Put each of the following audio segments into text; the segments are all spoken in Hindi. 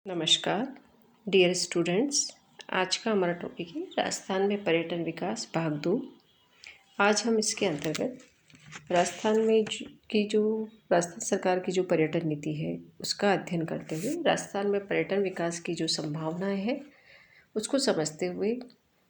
नमस्कार डियर स्टूडेंट्स। आज का हमारा टॉपिक है राजस्थान में पर्यटन विकास भाग 2। आज हम इसके अंतर्गत राजस्थान में राजस्थान सरकार की जो पर्यटन नीति है उसका अध्ययन करते हुए राजस्थान में पर्यटन विकास की जो संभावनाएं हैं उसको समझते हुए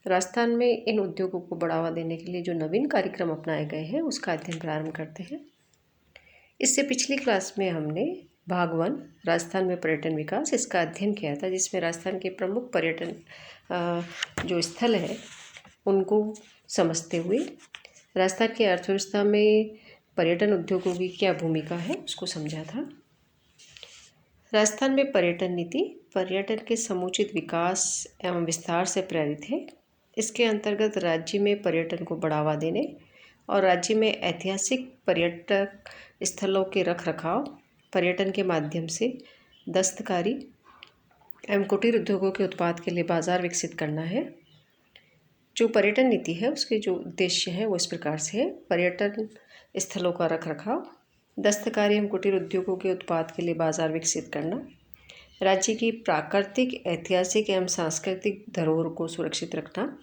राजस्थान में इन उद्योगों को बढ़ावा देने के लिए जो नवीन कार्यक्रम अपनाए गए हैं उसका अध्ययन प्रारंभ करते हैं। इससे पिछली क्लास में हमने भाग 1 राजस्थान में पर्यटन विकास इसका अध्ययन किया था, जिसमें राजस्थान के प्रमुख पर्यटन जो स्थल है उनको समझते हुए राजस्थान की अर्थव्यवस्था में पर्यटन उद्योगों की क्या भूमिका है उसको समझा था। राजस्थान में पर्यटन नीति पर्यटन के समुचित विकास एवं विस्तार से प्रेरित है। इसके अंतर्गत राज्य में पर्यटन को बढ़ावा देने और राज्य में ऐतिहासिक पर्यटक स्थलों के रखरखाव, पर्यटन के माध्यम से दस्तकारी एवं कुटीर उद्योगों के उत्पाद के लिए बाजार विकसित करना है। जो पर्यटन नीति है उसके जो उद्देश्य है वो इस प्रकार से है। पर्यटन स्थलों का रखरखाव, दस्तकारी एवं कुटीर उद्योगों के उत्पाद के लिए बाजार विकसित करना, राज्य की प्राकृतिक, ऐतिहासिक एवं सांस्कृतिक धरोहर को सुरक्षित रखना,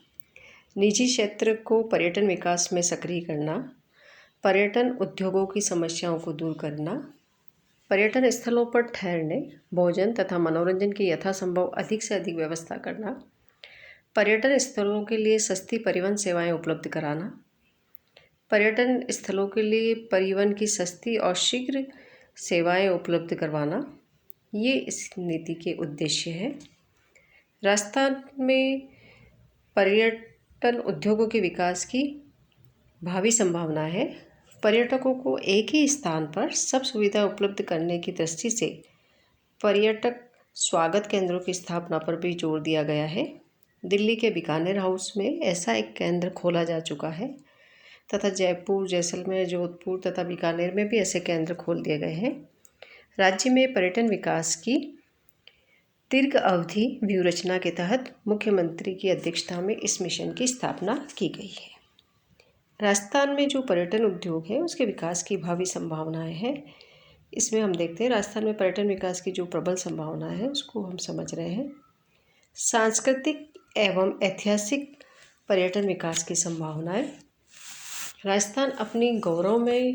निजी क्षेत्र को पर्यटन विकास में सक्रिय करना, पर्यटन उद्योगों की समस्याओं को दूर करना, पर्यटन स्थलों पर ठहरने, भोजन तथा मनोरंजन की यथासंभव अधिक से अधिक व्यवस्था करना, पर्यटन स्थलों के लिए सस्ती परिवहन सेवाएं उपलब्ध कराना, पर्यटन स्थलों के लिए परिवहन की सस्ती और शीघ्र सेवाएं उपलब्ध करवाना, ये इस नीति के उद्देश्य है। राजस्थान में पर्यटन उद्योगों के विकास की भावी संभावना है। पर्यटकों को एक ही स्थान पर सब सुविधा उपलब्ध करने की दृष्टि से पर्यटक स्वागत केंद्रों की स्थापना पर भी जोर दिया गया है। दिल्ली के बीकानेर हाउस में ऐसा एक केंद्र खोला जा चुका है तथा जयपुर, जैसलमेर, जोधपुर तथा बीकानेर में भी ऐसे केंद्र खोल दिए गए हैं। राज्य में पर्यटन विकास की दीर्घ अवधि व्यूहरचना के तहत मुख्यमंत्री की अध्यक्षता में इस मिशन की स्थापना की गई है। राजस्थान में जो पर्यटन उद्योग है उसके विकास की भावी संभावनाएं हैं। इसमें हम देखते हैं राजस्थान में पर्यटन विकास की जो प्रबल संभावनाएं हैं उसको हम समझ रहे हैं। सांस्कृतिक एवं ऐतिहासिक पर्यटन विकास की संभावनाएं। राजस्थान अपनी गौरवमय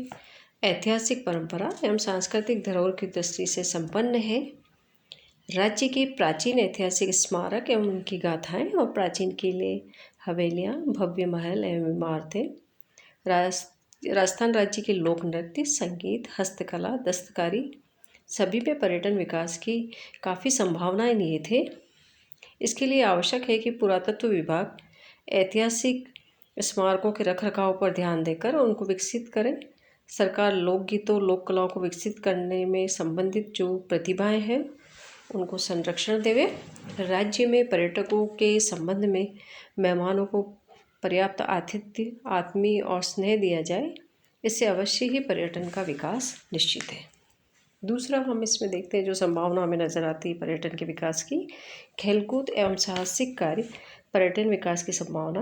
ऐतिहासिक परंपरा एवं सांस्कृतिक धरोहर की दृष्टि से संपन्न है। राज्य की प्राचीन ऐतिहासिक स्मारक एवं उनकी गाथाएं और प्राचीन किले, हवेलियां, भव्य महल एवं इमारतें, राजस्थान राज्य के लोक नृत्य, संगीत, हस्तकला, दस्तकारी सभी में पर्यटन विकास की काफ़ी संभावनाएं निहित है। इसके लिए आवश्यक है कि पुरातत्व विभाग ऐतिहासिक स्मारकों के रखरखाव पर ध्यान देकर उनको विकसित करें। सरकार लोकगीतों, लोक कलाओं को विकसित करने में संबंधित जो प्रतिभाएं हैं उनको संरक्षण देवे। राज्य में पर्यटकों के संबंध में मेहमानों को पर्याप्त आतिथ्य, आत्मीय और स्नेह दिया जाए। इससे अवश्य ही पर्यटन का विकास निश्चित है। दूसरा हम इसमें देखते हैं जो संभावना हमें नज़र आती है पर्यटन के विकास की, खेलकूद एवं साहसिक कार्य पर्यटन विकास की संभावना।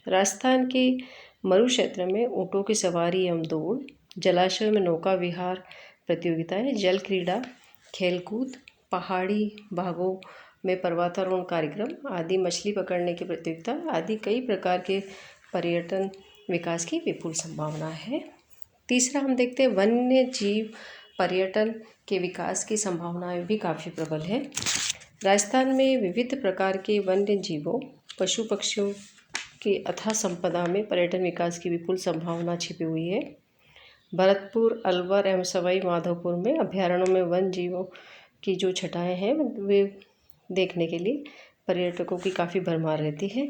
राजस्थान के मरु क्षेत्र में ऊँटों की सवारी एवं दौड़, जलाशय में नौका विहार प्रतियोगिताएं, जल क्रीड़ा, खेलकूद, पहाड़ी भागों में पर्वतारोहण कार्यक्रम आदि, मछली पकड़ने की प्रतियोगिता आदि कई प्रकार के पर्यटन विकास की विपुल संभावना है। तीसरा हम देखते हैं वन्य जीव पर्यटन के विकास की संभावनाएं भी काफ़ी प्रबल है। राजस्थान में विविध प्रकार के वन्य जीवों, पशु पक्षियों की अथाह संपदा में पर्यटन विकास की विपुल संभावना छिपी हुई है। भरतपुर, अलवर एवं सवाई माधोपुर में अभ्यारण्यों में वन जीवों की जो छटाएं हैं वे देखने के लिए पर्यटकों की काफ़ी भरमार रहती है।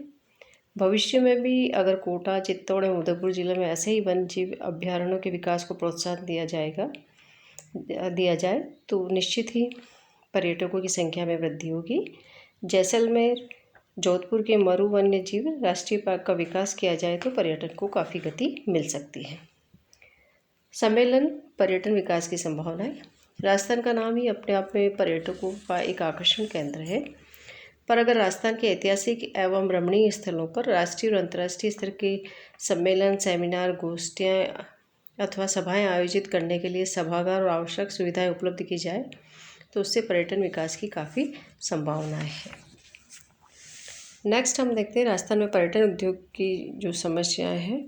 भविष्य में भी अगर कोटा, चित्तौड़ एवं उदयपुर जिले में ऐसे ही वन जीव अभ्यारण्यों के विकास को प्रोत्साहन दिया जाए तो निश्चित ही पर्यटकों की संख्या में वृद्धि होगी। जैसलमेर, जोधपुर के मरु वन्य जीव राष्ट्रीय पार्क का विकास किया जाए तो पर्यटन को काफ़ी गति मिल सकती है। सम्मेलन पर्यटन विकास की संभावनाएं। राजस्थान का नाम ही अपने आप में पर्यटकों का एक आकर्षण केंद्र है, पर अगर राजस्थान के ऐतिहासिक एवं रमणीय स्थलों पर राष्ट्रीय और अंतर्राष्ट्रीय स्तर के सम्मेलन, सेमिनार, गोष्ठियाँ अथवा सभाएं आयोजित करने के लिए सभागार और आवश्यक सुविधाएं उपलब्ध की जाए तो उससे पर्यटन विकास की काफ़ी संभावनाएं हैं। नेक्स्ट हम देखते हैं राजस्थान में पर्यटन उद्योग की जो समस्याएं हैं।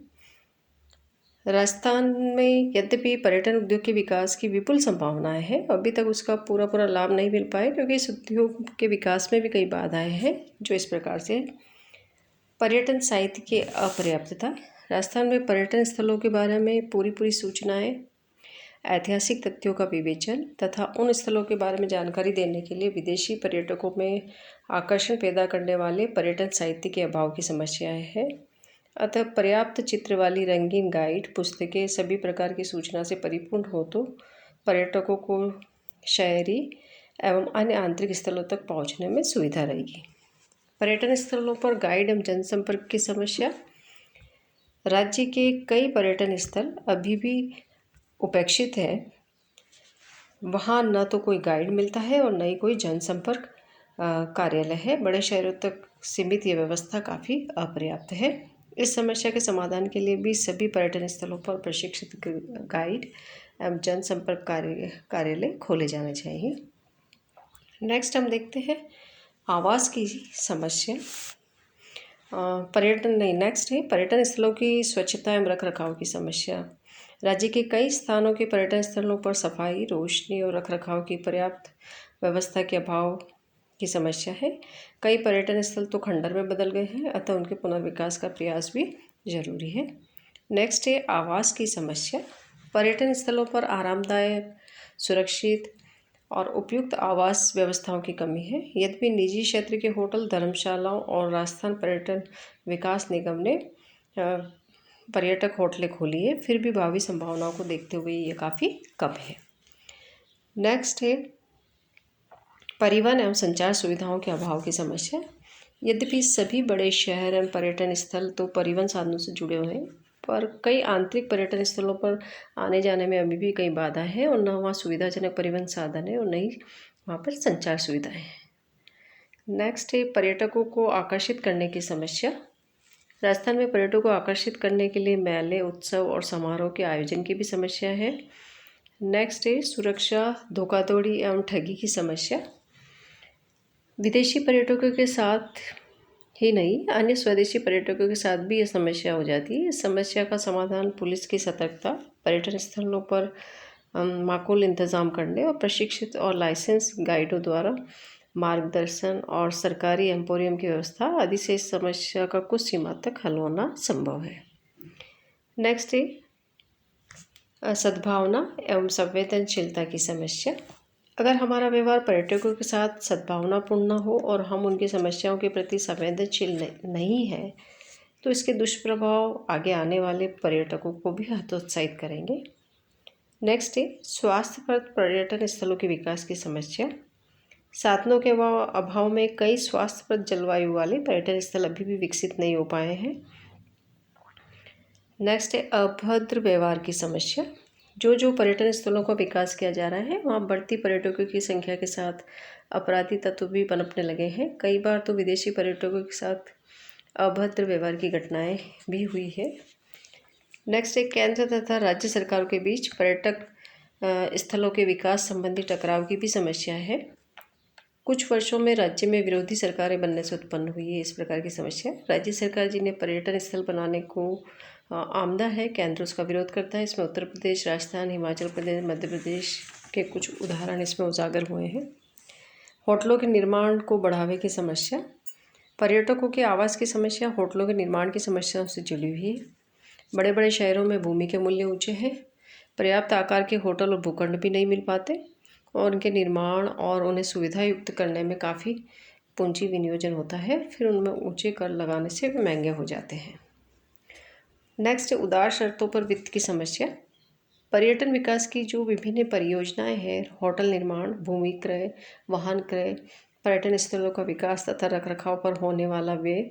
राजस्थान में यद्यपि पर्यटन उद्योग के विकास की विपुल संभावनाएं हैं, अभी तक उसका पूरा लाभ नहीं मिल पाए क्योंकि इस उद्योग के विकास में भी कई बाधाएं हैं जो इस प्रकार से। पर्यटन साहित्य की अपर्याप्तता। राजस्थान में पर्यटन स्थलों के बारे में पूरी सूचनाएं, ऐतिहासिक तथ्यों का विवेचन तथा उन स्थलों के बारे में जानकारी देने के लिए विदेशी पर्यटकों में आकर्षण पैदा करने वाले पर्यटन साहित्य के अभाव की समस्याएं हैं। अतः पर्याप्त चित्र वाली रंगीन गाइड पुस्तकें सभी प्रकार की सूचना से परिपूर्ण हो तो पर्यटकों को शहरी एवं अन्य आंतरिक स्थलों तक पहुंचने में सुविधा रहेगी। पर्यटन स्थलों पर गाइड एवं जनसंपर्क की समस्या। राज्य के कई पर्यटन स्थल अभी भी उपेक्षित है। वहाँ न तो कोई गाइड मिलता है और न ही कोई जनसंपर्क कार्यालय है। बड़े शहरों तक सीमित ये व्यवस्था काफ़ी अपर्याप्त है। इस समस्या के समाधान के लिए भी सभी पर्यटन स्थलों पर प्रशिक्षित गाइड एवं जनसंपर्क कार्यालय खोले जाने चाहिए। नेक्स्ट हम देखते हैं आवास की समस्या। नेक्स्ट है पर्यटन स्थलों की स्वच्छता एवं रखरखाव की समस्या। राज्य के कई स्थानों के पर्यटन स्थलों पर सफाई, रोशनी और रखरखाव की पर्याप्त व्यवस्था के अभाव की समस्या है। कई पर्यटन स्थल तो खंडर में बदल गए हैं, अतः उनके पुनर्विकास का प्रयास भी जरूरी है। नेक्स्ट है आवास की समस्या। पर्यटन स्थलों पर आरामदायक, सुरक्षित और उपयुक्त आवास व्यवस्थाओं की कमी है। यद्यपि निजी क्षेत्र के होटल, धर्मशालाओं और राजस्थान पर्यटन विकास निगम ने पर्यटक होटलें खोली है, फिर भी भावी संभावनाओं को देखते हुए ये काफ़ी कम है। नेक्स्ट है परिवहन एवं संचार सुविधाओं के अभाव की समस्या। यद्यपि सभी बड़े शहर एवं पर्यटन स्थल तो परिवहन साधनों से जुड़े हुए हैं, पर कई आंतरिक पर्यटन स्थलों पर आने जाने में अभी भी कई बाधा है और न वहाँ सुविधाजनक परिवहन साधन है और न ही वहाँ पर संचार सुविधाएं हैं। नेक्स्ट है पर्यटकों को आकर्षित करने की समस्या। राजस्थान में पर्यटकों को आकर्षित करने के लिए मेले, उत्सव और समारोह के आयोजन की भी समस्या है। नेक्स्ट है सुरक्षा, धोखाधड़ी एवं ठगी की समस्या। विदेशी पर्यटकों के साथ ही नहीं, अन्य स्वदेशी पर्यटकों के साथ भी यह समस्या हो जाती है। इस समस्या का समाधान पुलिस की सतर्कता, पर्यटन स्थलों पर माकूल इंतजाम करने और प्रशिक्षित और लाइसेंस गाइडों द्वारा मार्गदर्शन और सरकारी एम्पोरियम की व्यवस्था आदि से इस समस्या का कुछ सीमा तक हल होना संभव है। नेक्स्ट है सद्भावना एवं संवेदनशीलता की समस्या। अगर हमारा व्यवहार पर्यटकों के साथ सद्भावनापूर्ण न हो और हम उनकी समस्याओं के प्रति संवेदनशील नहीं है तो इसके दुष्प्रभाव आगे आने वाले पर्यटकों को भी हतोत्साहित करेंगे। नेक्स्ट है स्वास्थ्यप्रद पर्यटन स्थलों के विकास की समस्या। साधनों के अभाव में कई स्वास्थ्यप्रद जलवायु वाले पर्यटन स्थल अभी भी विकसित नहीं हो पाए हैं। नेक्स्ट है अभद्र व्यवहार की समस्या। जो पर्यटन स्थलों का विकास किया जा रहा है वहाँ बढ़ती पर्यटकों की संख्या के साथ अपराधी तत्व भी पनपने लगे हैं। कई बार तो विदेशी पर्यटकों के साथ अभद्र व्यवहार की घटनाएं भी हुई है। नेक्स्ट है केंद्र तथा राज्य सरकारों के बीच पर्यटक स्थलों के विकास संबंधी टकराव की भी समस्या है। कुछ वर्षों में राज्य में विरोधी सरकारें बनने से उत्पन्न हुई है इस प्रकार की समस्या। राज्य सरकार जिन्हें पर्यटन स्थल बनाने को आमदा है, केंद्र उसका विरोध करता है। इसमें उत्तर प्रदेश, राजस्थान, हिमाचल प्रदेश, मध्य प्रदेश के कुछ उदाहरण इसमें उजागर हुए हैं। होटलों के निर्माण को बढ़ावे की समस्या। पर्यटकों के आवास की समस्या होटलों के निर्माण की समस्याओं से जुड़ी हुई है। बड़े बड़े शहरों में भूमि के मूल्य ऊंचे हैं, पर्याप्त आकार के होटल और भूखंड भी नहीं मिल पाते और उनके निर्माण और उन्हें सुविधा युक्त करने में काफ़ी पूंजी विनियोजन होता है, फिर उनमें ऊंचे कर लगाने से वे महंगे हो जाते हैं। नेक्स्ट उदार शर्तों पर वित्त की समस्या। पर्यटन विकास की जो विभिन्न परियोजनाएं हैं, होटल निर्माण, भूमि क्रय, वाहन क्रय, पर्यटन स्थलों का विकास तथा रखरखाव पर होने वाला व्यय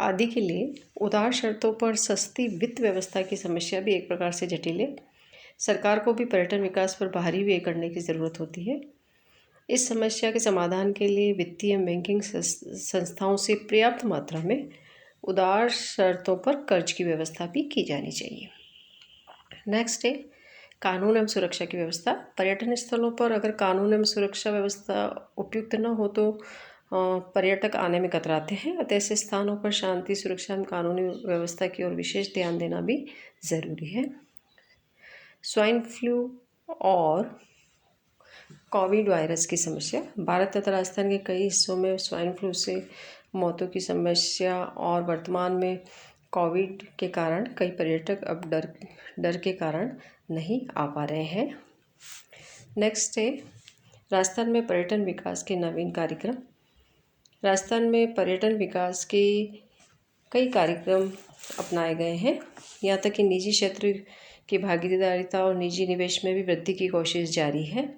आदि के लिए उदार शर्तों पर सस्ती वित्त व्यवस्था की समस्या भी एक प्रकार से जटिल है। सरकार को भी पर्यटन विकास पर बाहरी व्यय करने की ज़रूरत होती है। इस समस्या के समाधान के लिए वित्तीय बैंकिंग संस्थाओं से पर्याप्त मात्रा में उदार शर्तों पर कर्ज की व्यवस्था भी की जानी चाहिए। नेक्स्ट है कानून एवं सुरक्षा की व्यवस्था। पर्यटन स्थलों पर अगर कानून एवं सुरक्षा व्यवस्था उपयुक्त न हो तो पर्यटक आने में कतराते हैं। अतः ऐसे स्थानों पर शांति, सुरक्षा एवं कानूनी व्यवस्था की ओर विशेष ध्यान देना भी ज़रूरी है। स्वाइन फ्लू और कोविड वायरस की समस्या। भारत तथा राजस्थान के कई हिस्सों में स्वाइन फ्लू से मौतों की समस्या और वर्तमान में कोविड के कारण कई पर्यटक अब डर के कारण नहीं आ पा रहे हैं। नेक्स्ट है राजस्थान में पर्यटन विकास के नवीन कार्यक्रम। राजस्थान में पर्यटन विकास के कई कार्यक्रम अपनाए गए हैं। यहाँ तक कि निजी क्षेत्र की भागीदारिता और निजी निवेश में भी वृद्धि की कोशिश जारी है।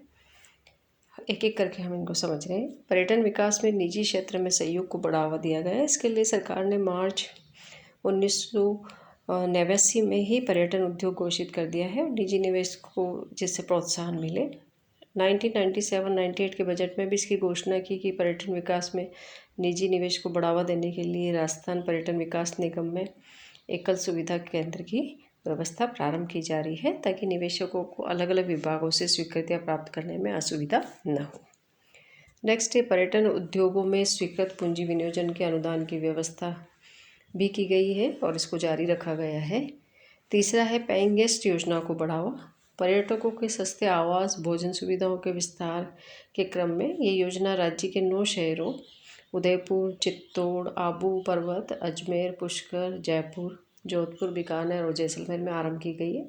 एक एक करके हम इनको समझ रहे हैं। पर्यटन विकास में निजी क्षेत्र में सहयोग को बढ़ावा दिया गया है। इसके लिए सरकार ने मार्च 1989 में ही पर्यटन उद्योग घोषित कर दिया है, निजी निवेश को जिससे प्रोत्साहन मिले। 1997-98 के बजट में भी इसकी घोषणा की कि पर्यटन विकास में निजी निवेश को बढ़ावा देने के लिए राजस्थान पर्यटन विकास निगम में एकल सुविधा केंद्र की व्यवस्था प्रारंभ की जा रही है ताकि निवेशकों को अलग अलग विभागों से स्वीकृतियाँ प्राप्त करने में असुविधा न हो। नेक्स्ट है पर्यटन उद्योगों में स्वीकृत पूंजी विनियोजन के अनुदान की व्यवस्था भी की गई है और इसको जारी रखा गया है। तीसरा है पेइंग गेस्ट योजना को बढ़ावा। पर्यटकों के सस्ते आवास, भोजन सुविधाओं के विस्तार के क्रम में ये योजना राज्य के 9 शहरों उदयपुर, चित्तौड़, आबू पर्वत, अजमेर, पुष्कर, जयपुर, जोधपुर, बीकानेर और जैसलमेर में आरंभ की गई है।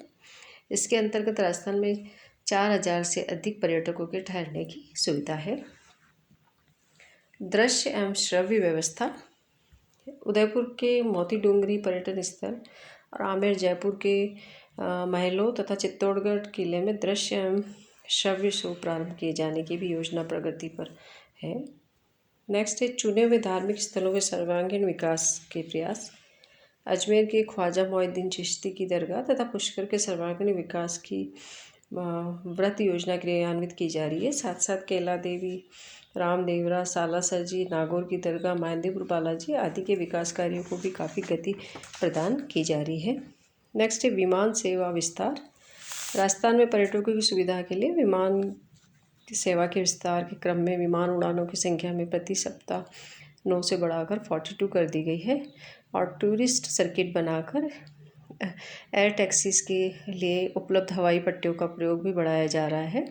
इसके अंतर्गत राजस्थान में 4000 से अधिक पर्यटकों के ठहरने की सुविधा है। दृश्य एवं श्रव्य व्यवस्था। उदयपुर के मोती डूंगरी पर्यटन स्थल और आमेर, जयपुर के महलों तथा चित्तौड़गढ़ किले में दृश्य एवं श्रव्य शो प्रारंभ किए जाने की भी योजना प्रगति पर है। नेक्स्ट है चुने हुए धार्मिक स्थलों के सर्वांगीण विकास के प्रयास। अजमेर के ख्वाजा मोइनुद्दीन चिश्ती की दरगाह तथा पुष्कर के सर्वांगीण विकास की व्रत योजना क्रियान्वित की जा रही है। साथ साथ कैला देवी, रामदेवरा, सालासर जी, नागौर की दरगाह, मायदेपुर बालाजी आदि के विकास कार्यों को भी काफ़ी गति प्रदान की जा रही है। नेक्स्ट है विमान सेवा विस्तार। राजस्थान में पर्यटकों की सुविधा के लिए विमान सेवा के विस्तार के क्रम में विमान उड़ानों की संख्या में प्रति सप्ताह 9 से बढ़ाकर 42 कर दी गई है और टूरिस्ट सर्किट बनाकर एयर टैक्सीज के लिए उपलब्ध हवाई पट्टियों का प्रयोग भी बढ़ाया जा रहा है।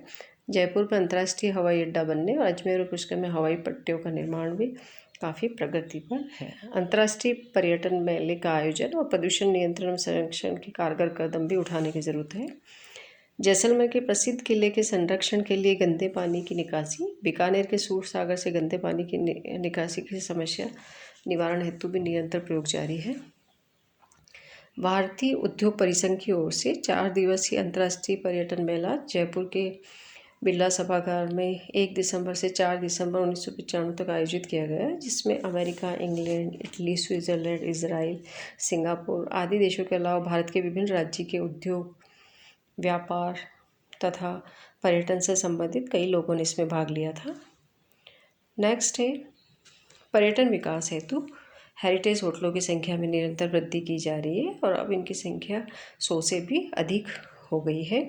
जयपुर पर अंतर्राष्ट्रीय हवाई अड्डा बनने और अजमेर और पुष्कर में हवाई पट्टियों का निर्माण भी काफ़ी प्रगति पर है। अंतर्राष्ट्रीय पर्यटन मेले का आयोजन और प्रदूषण नियंत्रण और संरक्षण के कारगर कदम भी उठाने की ज़रूरत है। जैसलमेर के प्रसिद्ध किले के संरक्षण के लिए गंदे पानी की निकासी। बीकानेर के सूर सागर से गंदे पानी की निकासी की समस्या निवारण हेतु भी निरंतर प्रयोग जारी है। भारतीय उद्योग परिसंघ की ओर से 4 दिवसीय अंतर्राष्ट्रीय पर्यटन मेला जयपुर के बिरला सभागार में 1 दिसंबर से 4 दिसंबर 1995 तक आयोजित किया गया, जिसमें America, England, Italy, Switzerland, Israel, Singapore आदि देशों के अलावा भारत के विभिन्न राज्य के उद्योग, व्यापार तथा पर्यटन से संबंधित कई लोगों ने इसमें भाग लिया था। नेक्स्ट है पर्यटन विकास हेतु हेरिटेज होटलों की संख्या में निरंतर वृद्धि की जा रही है और अब इनकी संख्या 100 से भी अधिक हो गई है।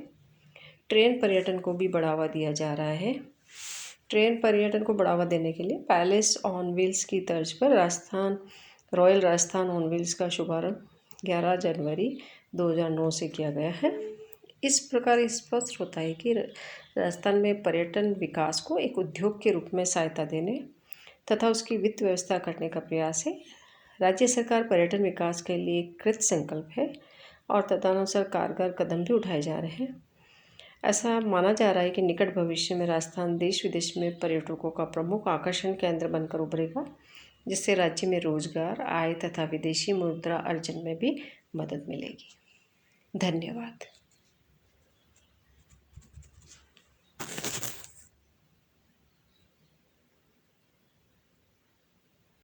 ट्रेन पर्यटन को भी बढ़ावा दिया जा रहा है। ट्रेन पर्यटन को बढ़ावा देने के लिए पैलेस ऑन व्हील्स की तर्ज पर रॉयल राजस्थान ऑन व्हील्स का शुभारंभ 11 जनवरी 2009 से किया गया है। इस प्रकार स्पष्ट होता है कि राजस्थान में पर्यटन विकास को एक उद्योग के रूप में सहायता देने तथा उसकी वित्त व्यवस्था करने का प्रयास है। राज्य सरकार पर्यटन विकास के लिए कृत संकल्प है और तदनुसार कारगर कदम भी उठाए जा रहे हैं। ऐसा माना जा रहा है कि निकट भविष्य में राजस्थान देश विदेश में पर्यटकों का प्रमुख आकर्षण केंद्र बनकर उभरेगा, जिससे राज्य में रोजगार, आय तथा विदेशी मुद्रा अर्जन में भी मदद मिलेगी। धन्यवाद।